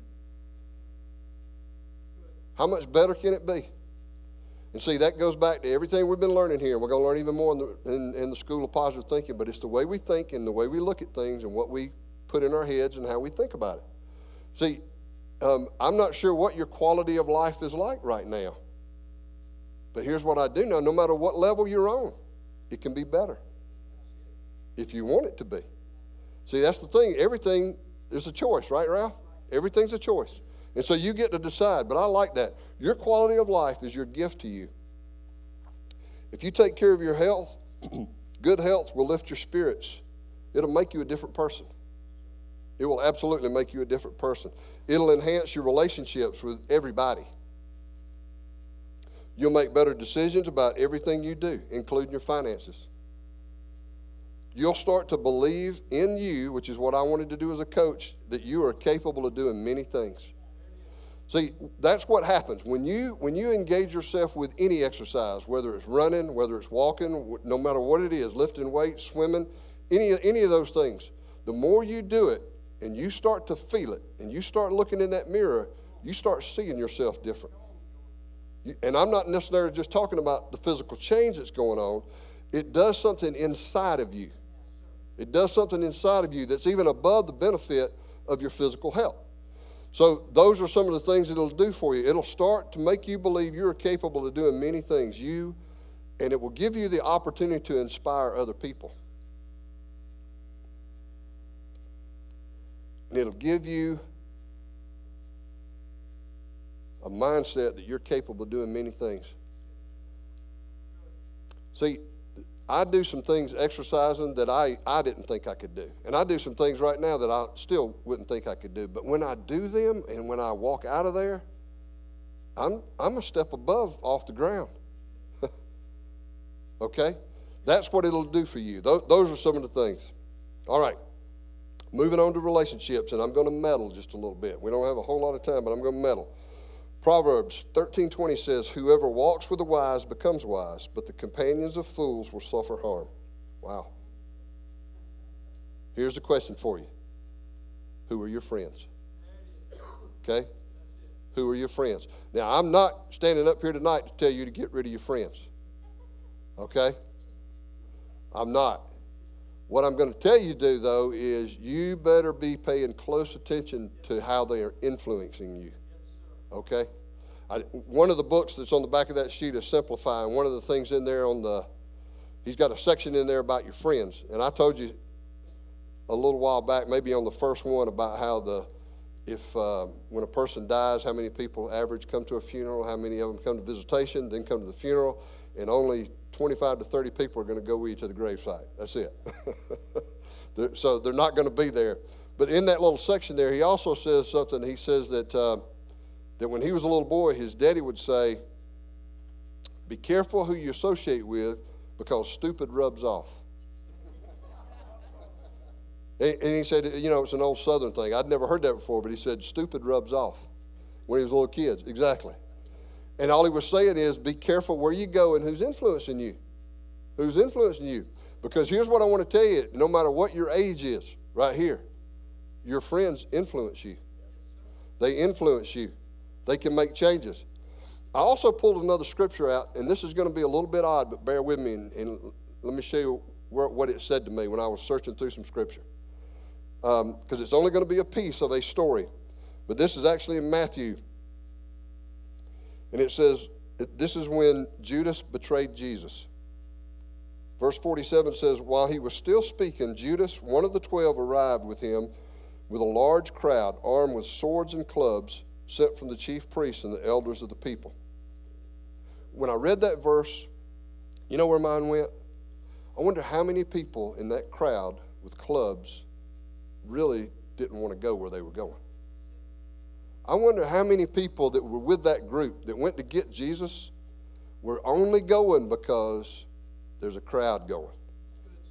How much better can it be? And see, that goes back to everything we've been learning here. We're going to learn even more in the School of Positive Thinking, but it's the way we think and the way we look at things and what we put in our heads and how we think about it. See, I'm not sure what your quality of life is like right now. But here's what I do know. No matter what level you're on, it can be better if you want it to be. See, that's the thing. Everything is a choice, right, Ralph? Everything's a choice. And so you get to decide. But I like that. Your quality of life is your gift to you. If you take care of your health, good health will lift your spirits. It'll make you a different person. It will absolutely make you a different person. It'll enhance your relationships with everybody. You'll make better decisions about everything you do, including your finances. You'll start to believe in you, which is what I wanted to do as a coach, that you are capable of doing many things. See, that's what happens. When you engage yourself with any exercise, whether it's running, whether it's walking, no matter what it is, lifting weights, swimming, any of those things, the more you do it and you start to feel it and you start looking in that mirror, you start seeing yourself different. And I'm not necessarily just talking about the physical change that's going on. It does something inside of you. It does something inside of you that's even above the benefit of your physical health. So those are some of the things it'll do for you. It'll start to make you believe you're capable of doing many things. And it will give you the opportunity to inspire other people. And it'll give you a mindset that you're capable of doing many things. See, I do some things exercising that I didn't think I could do. And I do some things right now that I still wouldn't think I could do. But when I do them and when I walk out of there, I'm a step above off the ground. Okay? That's what it'll do for you. Those are some of the things. All right. Moving on to relationships, and I'm going to meddle just a little bit. We don't have a whole lot of time, but I'm going to meddle. Proverbs 13:20 says, whoever walks with the wise becomes wise, but the companions of fools will suffer harm. Wow. Here's the question for you. Who are your friends? Okay? Who are your friends? Now, I'm not standing up here tonight to tell you to get rid of your friends. Okay? I'm not. What I'm going to tell you to do, though, is you better be paying close attention to how they are influencing you. okay? One of the books that's on the back of that sheet is Simplify, and one of the things in there he's got a section in there about your friends. And I told you a little while back, maybe on the first one, about how when a person dies, how many people average come to a funeral, how many of them come to visitation, then come to the funeral, and only 25 to 30 people are going to go with you to the gravesite. That's it. So they're not going to be there. But in that little section there, he also says something. He says that when he was a little boy, his daddy would say, be careful who you associate with because stupid rubs off. And he said, it's an old Southern thing. I'd never heard that before, but he said, stupid rubs off when he was little kids. Exactly. And all he was saying is, be careful where you go and who's influencing you. Who's influencing you. Because here's what I want to tell you. No matter what your age is, right here, your friends influence you. They influence you. They can make changes. I also pulled another scripture out, and this is going to be a little bit odd, but bear with me, and let me show you what it said to me when I was searching through some scripture. Because it's only going to be a piece of a story. But this is actually in Matthew. And it says, this is when Judas betrayed Jesus. Verse 47 says, while he was still speaking, Judas, one of the 12, arrived with him with a large crowd, armed with swords and clubs, sent from the chief priests and the elders of the people. When I read that verse, you know where mine went? I wonder how many people in that crowd with clubs really didn't want to go where they were going. I wonder how many people that were with that group that went to get Jesus were only going because there's a crowd going.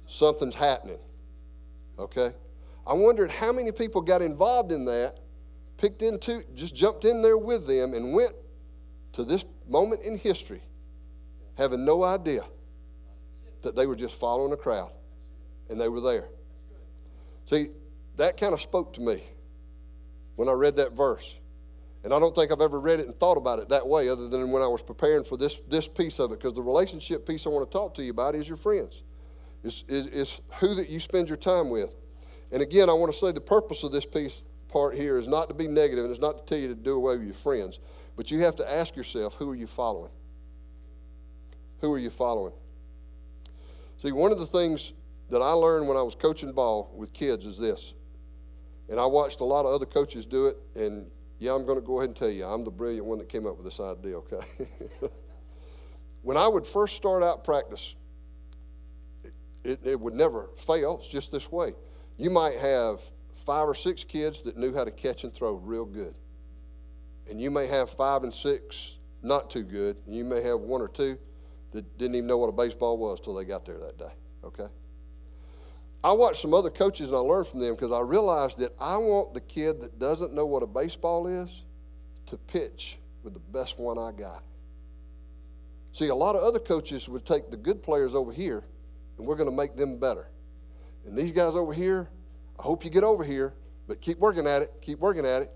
Something's happening, okay? I wondered how many people got involved in that, just jumped in there with them and went to this moment in history having no idea that they were just following a crowd and they were there. See, that kind of spoke to me when I read that verse. And I don't think I've ever read it and thought about it that way other than when I was preparing for this piece of it, because the relationship piece I want to talk to you about is your friends. Is who that you spend your time with. And again, I want to say the purpose of this part here is not to be negative, and it's not to tell you to do away with your friends, but you have to ask yourself, who are you following? Who are you following? See, one of the things that I learned when I was coaching ball with kids is this, and I watched a lot of other coaches do it, and yeah, I'm going to go ahead and tell you, I'm the brilliant one that came up with this idea, okay? When I would first start out practice, it would never fail. It's just this way. You might have 5 or 6 kids that knew how to catch and throw real good. And you may have 5 and 6 not too good. And you may have 1 or 2 that didn't even know what a baseball was till they got there that day, okay? I watched some other coaches and I learned from them because I realized that I want the kid that doesn't know what a baseball is to pitch with the best one I got. See, a lot of other coaches would take the good players over here and we're going to make them better. And these guys over here, I hope you get over here, but keep working at it, keep working at it.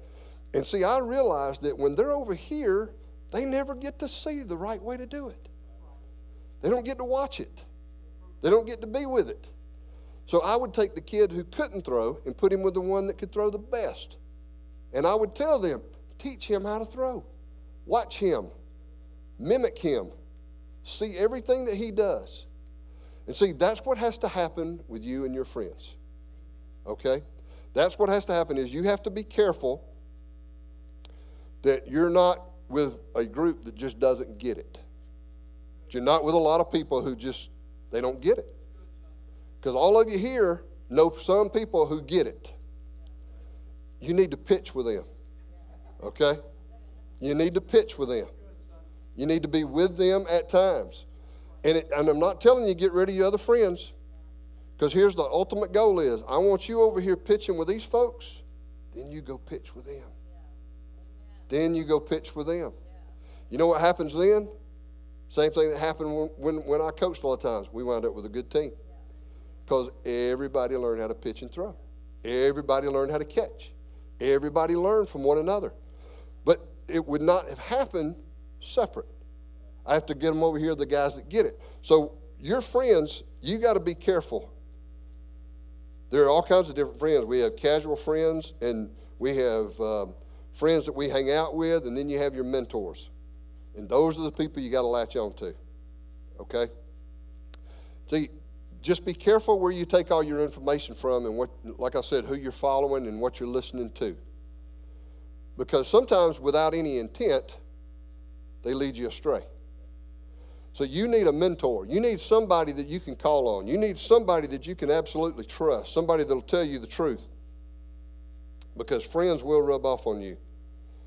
And see, I realized that when they're over here, they never get to see the right way to do it. They don't get to watch it. They don't get to be with it. So I would take the kid who couldn't throw and put him with the one that could throw the best. And I would tell them, teach him how to throw. Watch him. Mimic him. See everything that he does. And see, that's what has to happen with you and your friends. Okay? That's what has to happen is you have to be careful that you're not with a group that just doesn't get it. You're not with a lot of people who they don't get it. Because all of you here know some people who get it. You need to pitch with them, okay? You need to pitch with them. You need to be with them at times. And I'm not telling you get rid of your other friends, because here's the ultimate goal is, I want you over here pitching with these folks, then you go pitch with them. Then you go pitch with them. You know what happens then? Same thing that happened when I coached a lot of times. We wound up with a good team. Because everybody learned how to pitch and throw. Everybody learned how to catch. Everybody learned from one another. But it would not have happened separate. I have to get them over here, the guys that get it. So your friends, you got to be careful. There are all kinds of different friends. We have casual friends, and we have friends that we hang out with, and then you have your mentors. And those are the people you got to latch on to, okay? See, just be careful where you take all your information from and what, like I said, who you're following and what you're listening to. Because sometimes without any intent, they lead you astray. So you need a mentor. You need somebody that you can call on. You need somebody that you can absolutely trust, somebody that will tell you the truth. Because friends will rub off on you.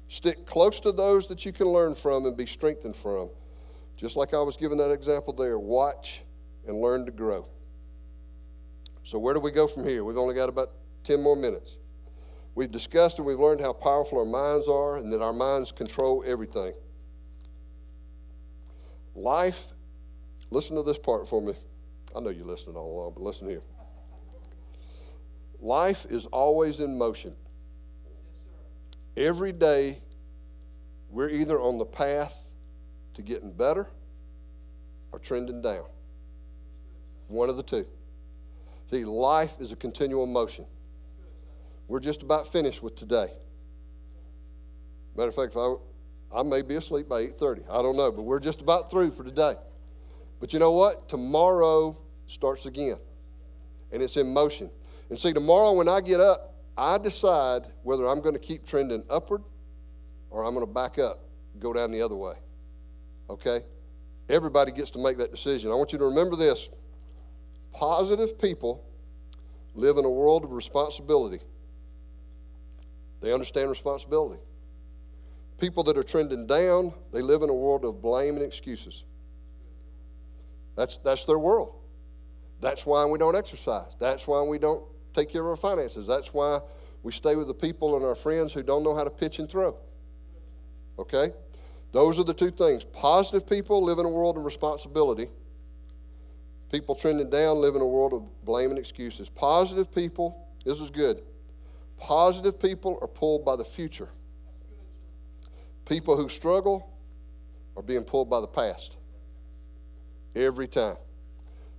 Stick close to those that you can learn from and be strengthened from. Just like I was giving that example there, watch and learn to grow. So where do we go from here? We've only got about 10 more minutes. We've discussed and we've learned how powerful our minds are and that our minds control everything. Life, listen to this part for me. I know you're listening all along, but listen here. Life is always in motion. Every day, we're either on the path to getting better or trending down. One of the two. See, life is a continual motion. We're just about finished with today. Matter of fact, I may be asleep by 8:30. I don't know, but we're just about through for today. But you know what? Tomorrow starts again, and it's in motion. And see, tomorrow when I get up, I decide whether I'm going to keep trending upward or I'm going to back up, go down the other way. Okay? Everybody gets to make that decision. I want you to remember this. Positive people live in a world of responsibility. They understand responsibility. People that are trending down, they live in a world of blame and excuses. That's their world. That's why we don't exercise. That's why we don't take care of our finances. That's why we stay with the people and our friends who don't know how to pitch and throw. Okay? Those are the two things. Positive people live in a world of responsibility. People trending down live in a world of blame and excuses. Positive people, this is good. Positive people are pulled by the future. People who struggle are being pulled by the past. Every time.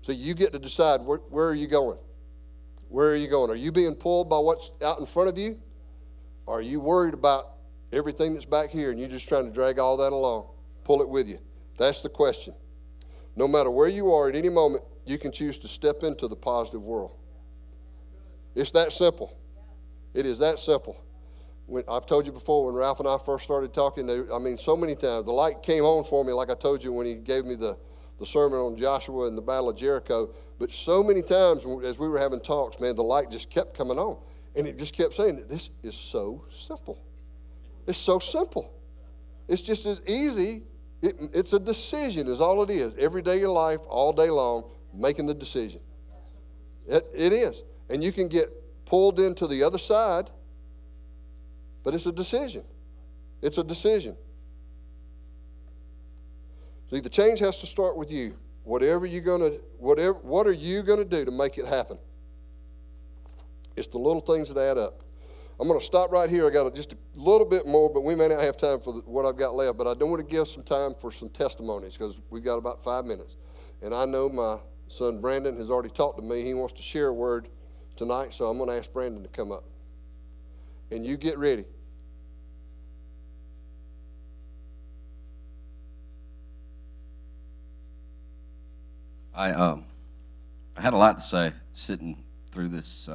So you get to decide where are you going? Where are you going? Are you being pulled by what's out in front of you? Or are you worried about everything that's back here and you're just trying to drag all that along? Pull it with you. That's the question. No matter where you are at any moment, you can choose to step into the positive world. It's that simple. It is that simple. I've told you before, when Ralph and I first started talking, so many times, the light came on for me, like I told you when he gave me the sermon on Joshua and the Battle of Jericho. But so many times as we were having talks, man, the light just kept coming on. And it just kept saying, this is so simple. It's so simple. It's just as easy. It's a decision is all it is. Every day of your life, all day long, making the decision. It is. And you can get pulled into the other side, but it's a decision. It's a decision. See, the change has to start with you. What are you going to do to make it happen? It's the little things that add up. I'm going to stop right here. I got just a little bit more, but we may not have time for what I've got left. But I do want to give some time for some testimonies because we've got about 5 minutes. And I know my son Brandon has already talked to me. He wants to share a word tonight, so I'm going to ask Brandon to come up. And you get ready. I had a lot to say sitting through this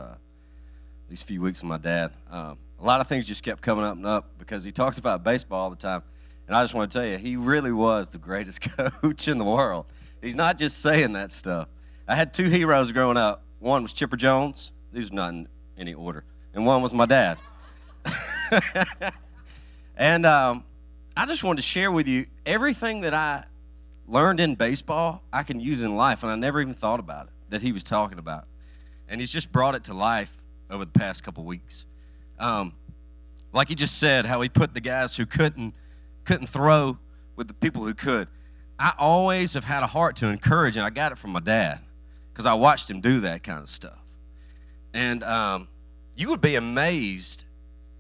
these few weeks with my dad. A lot of things just kept coming up and up because he talks about baseball all the time. And I just want to tell you, he really was the greatest coach in the world. He's not just saying that stuff. I had two heroes growing up. One was Chipper Jones. These are not in any order. And one was my dad. And I just wanted to share with you everything that I learned in baseball, I can use in life, and I never even thought about it, that he was talking about. And he's just brought it to life over the past couple weeks. Like he just said, how he put the guys who couldn't throw with the people who could. I always have had a heart to encourage, and I got it from my dad because I watched him do that kind of stuff. And you would be amazed,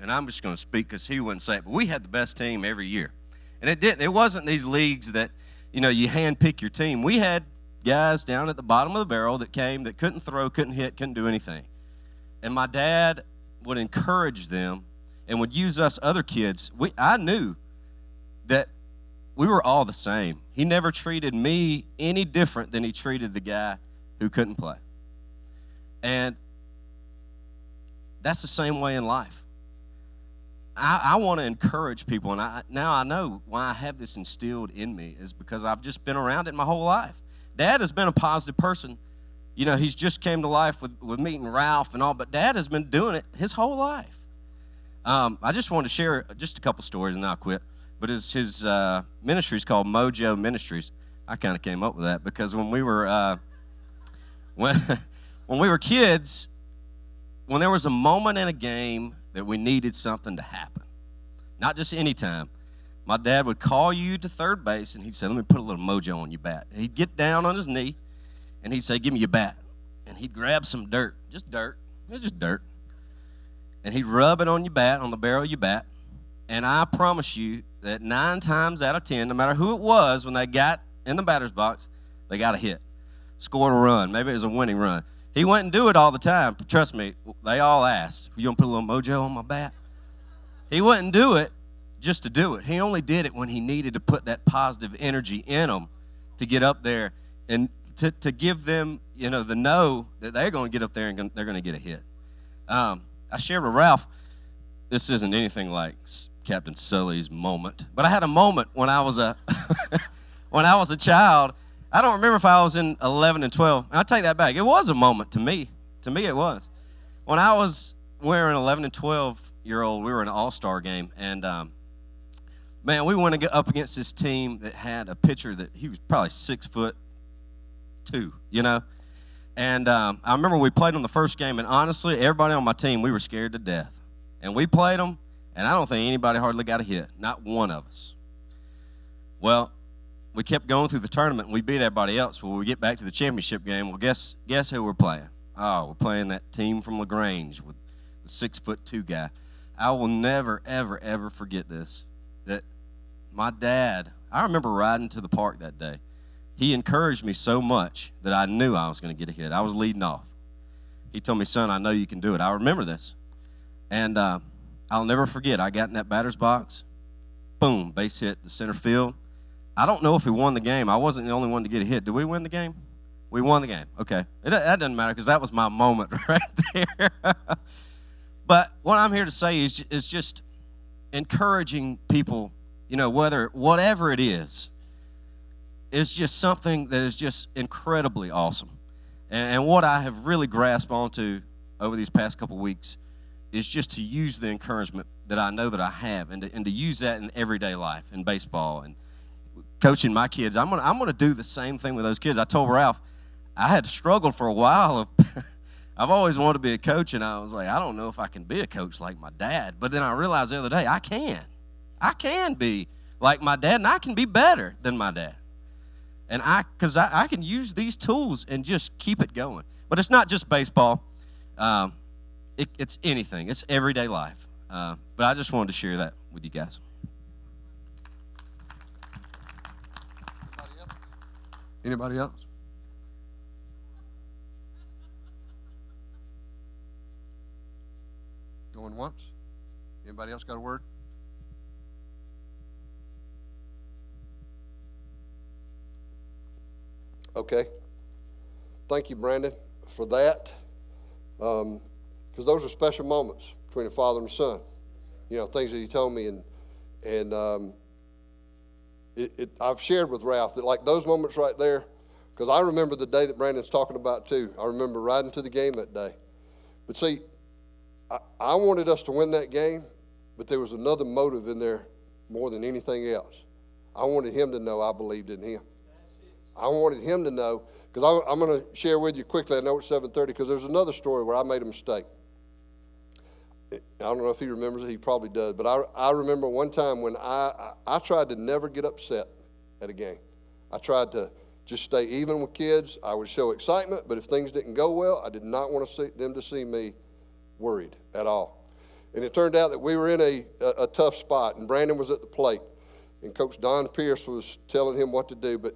and I'm just going to speak because he wouldn't say it, but we had the best team every year. And it wasn't these leagues that, you handpick your team. We had guys down at the bottom of the barrel that came that couldn't throw, couldn't hit, couldn't do anything. And my dad would encourage them, and would use us other kids. I knew that we were all the same. He never treated me any different than he treated the guy who couldn't play. And that's the same way in life. I want to encourage people, and now I know why I have this instilled in me is because I've just been around it my whole life. Dad has been a positive person. You know, he's just came to life with meeting Ralph and all, but Dad has been doing it his whole life. I just wanted to share just a couple stories, and then I'll quit. But his ministry is called Mojo Ministries. I kind of came up with that because when we were when we were kids, when there was a moment in a game that we needed something to happen, not just any time, my dad would call you to third base, and he'd say, let me put a little mojo on your bat. And he'd get down on his knee, and he'd say, give me your bat. And he'd grab some dirt, just dirt. It was just dirt. And he'd rub it on your bat, on the barrel of your bat. And I promise you that 9 times out of 10, no matter who it was, when they got in the batter's box, they got a hit, scored a run. Maybe it was a winning run. He wouldn't do it all the time. Trust me, they all asked, you want to put a little mojo on my bat? He wouldn't do it just to do it. He only did it when he needed to put that positive energy in them to get up there and to give them, you know, the know that they're going to get up there and they're going to get a hit. I shared with Ralph, this isn't anything like Captain Sully's moment, but I had a moment when I was a when I was a child. I don't remember if I was in 11 and 12. I'll take that back. It was a moment to me. To me, it was. When I was wearing 11 and 12-year-old, we were in an all-star game, and man, we went up against this team that had a pitcher that he was probably 6'2", you know. And I remember we played them the first game, and honestly, everybody on my team, we were scared to death. And we played them, and I don't think anybody hardly got a hit, not one of us. Well, we kept going through the tournament, and we beat everybody else. When we get back to the championship game, well, guess who we're playing? Oh, we're playing that team from LaGrange with the 6'2" guy. I will never, ever, ever forget this, that my dad, I remember riding to the park that day. He encouraged me so much that I knew I was going to get a hit. I was leading off. He told me, son, I know you can do it. I remember this. And I'll never forget, I got in that batter's box, boom, base hit the center field. I don't know if we won the game. I wasn't the only one to get a hit. Did we win the game? We won the game. Okay. That doesn't matter because that was my moment right there. But what I'm here to say is just encouraging people, you know, whatever it is just something that is just incredibly awesome. And what I have really grasped onto over these past couple weeks is just to use the encouragement that I know that I have and to use that in everyday life, in baseball and coaching my kids. I'm gonna do the same thing with those kids. I told Ralph, I had struggled for a while. I've always wanted to be a coach, and I was like, I don't know if I can be a coach like my dad. But then I realized the other day, I can. I can be like my dad, and I can be better than my dad. And because I can use these tools and just keep it going. But it's not just baseball. It's anything. It's everyday life. But I just wanted to share that with you guys. Anybody else? Going once? Anybody else got a word? Okay. Thank you, Brandon, for that. Because those are special moments between a father and a son. You know, things that he told me, and I've shared with Ralph that like those moments right there, because I remember the day that Brandon's talking about too. I remember riding to the game that day. But see, I wanted us to win that game, but there was another motive in there more than anything else. I wanted him to know I believed in him. I wanted him to know, because I'm going to share with you quickly. I know it's 7:30, because there's another story where I made a mistake. I don't know if he remembers it. He probably does. But I remember one time when I tried to never get upset at a game. I tried to just stay even with kids. I would show excitement, but if things didn't go well, I did not want them to see me worried at all. And it turned out that we were in a tough spot, and Brandon was at the plate. And Coach Don Pierce was telling him what to do, but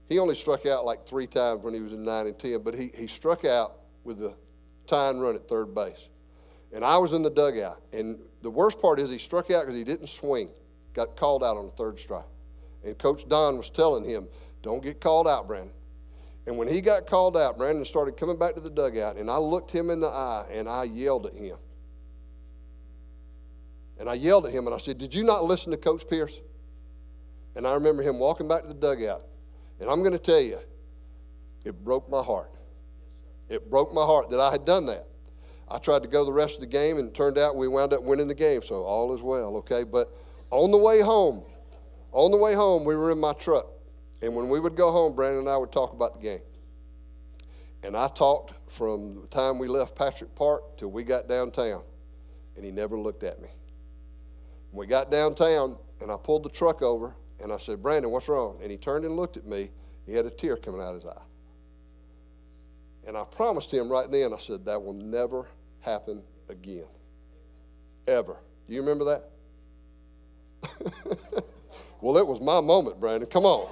he only struck out like 3 times when he was in 9 and 10, but he struck out with the tying run at third base. And I was in the dugout. And the worst part is he struck out because he didn't swing. Got called out on the third strike. And Coach Don was telling him, don't get called out, Brandon. And when he got called out, Brandon started coming back to the dugout, and I looked him in the eye, and I yelled at him. And I yelled at him, and I said, did you not listen to Coach Pierce? And I remember him walking back to the dugout. And I'm going to tell you, it broke my heart. It broke my heart that I had done that. I tried to go the rest of the game, and it turned out we wound up winning the game, so all is well, okay? But on the way home, we were in my truck. And when we would go home, Brandon and I would talk about the game. And I talked from the time we left Patrick Park till we got downtown, and he never looked at me. When we got downtown, and I pulled the truck over, and I said, Brandon, what's wrong? And he turned and looked at me. He had a tear coming out of his eye. And I promised him right then, I said, that will never happen again. Ever. Do you remember that? Well, it was my moment, Brandon. Come on.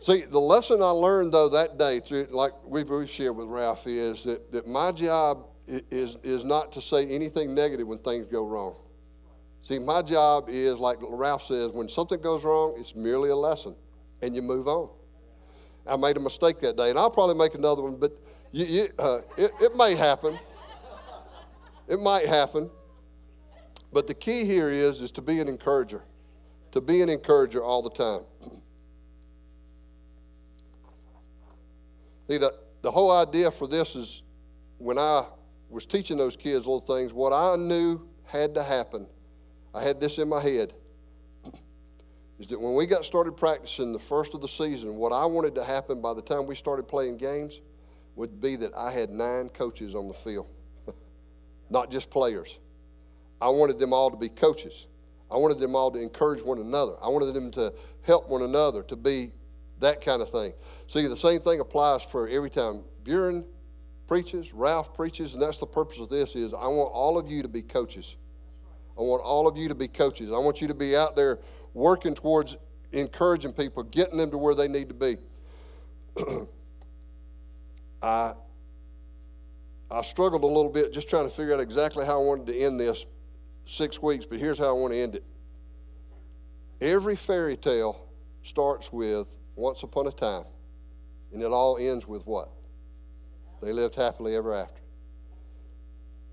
See, the lesson I learned, though, that day, through, like we've shared with Ralph, is that my job is not to say anything negative when things go wrong. See, my job is, like Ralph says, when something goes wrong, it's merely a lesson, and you move on. I made a mistake that day, and I'll probably make another one, but it may happen. It might happen. But the key here is to be an encourager, to be an encourager all the time. See, the whole idea for this is when I was teaching those kids little things, what I knew had to happen, I had this in my head, is that when we got started practicing the first of the season, what I wanted to happen by the time we started playing games would be that I had 9 coaches on the field, not just players. I wanted them all to be coaches. I wanted them all to encourage one another. I wanted them to help one another, to be that kind of thing. See, the same thing applies for every time Buren preaches, Ralph preaches, and that's the purpose of this is I want all of you to be coaches. I want all of you to be coaches. I want you to be out there working towards encouraging people, getting them to where they need to be. I struggled a little bit just trying to figure out exactly how I wanted to end this 6 weeks, but here's how I want to end it. Every fairy tale starts with once upon a time, and it all ends with what? They lived happily ever after.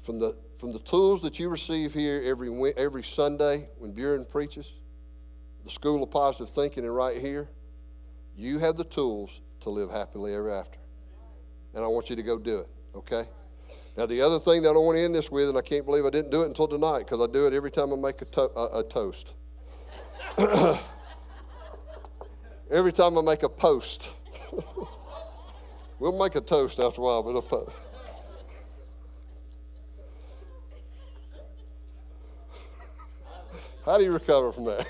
From the tools that you receive here every Sunday when Buren preaches, the School of Positive Thinking, and right here, you have the tools to live happily ever after. And I want you to go do it, okay? Now, the other thing that I want to end this with, and I can't believe I didn't do it until tonight, because I do it every time I make a toast. Every time I make a post. We'll make a toast after a while, but a post. How do you recover from that?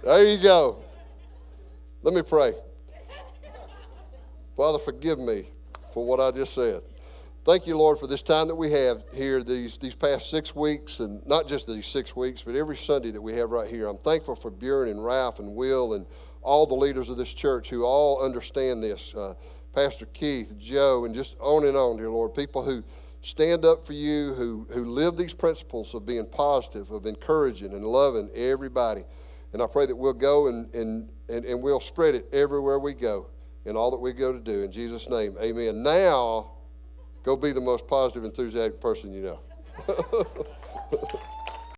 There you go. Let me pray. Father, forgive me for what I just said. Thank you, Lord, for this time that we have here these past 6 weeks, and not just these 6 weeks, but every Sunday that we have right here. I'm thankful for Buren and Ralph and Will and all the leaders of this church who all understand this. Pastor Keith, Joe, and just on and on, dear Lord. People who stand up for you, who live these principles of being positive, of encouraging and loving everybody. And I pray that we'll go and we'll spread it everywhere we go in all that we go to do. In Jesus' name, amen. Now, go be the most positive, enthusiastic person you know.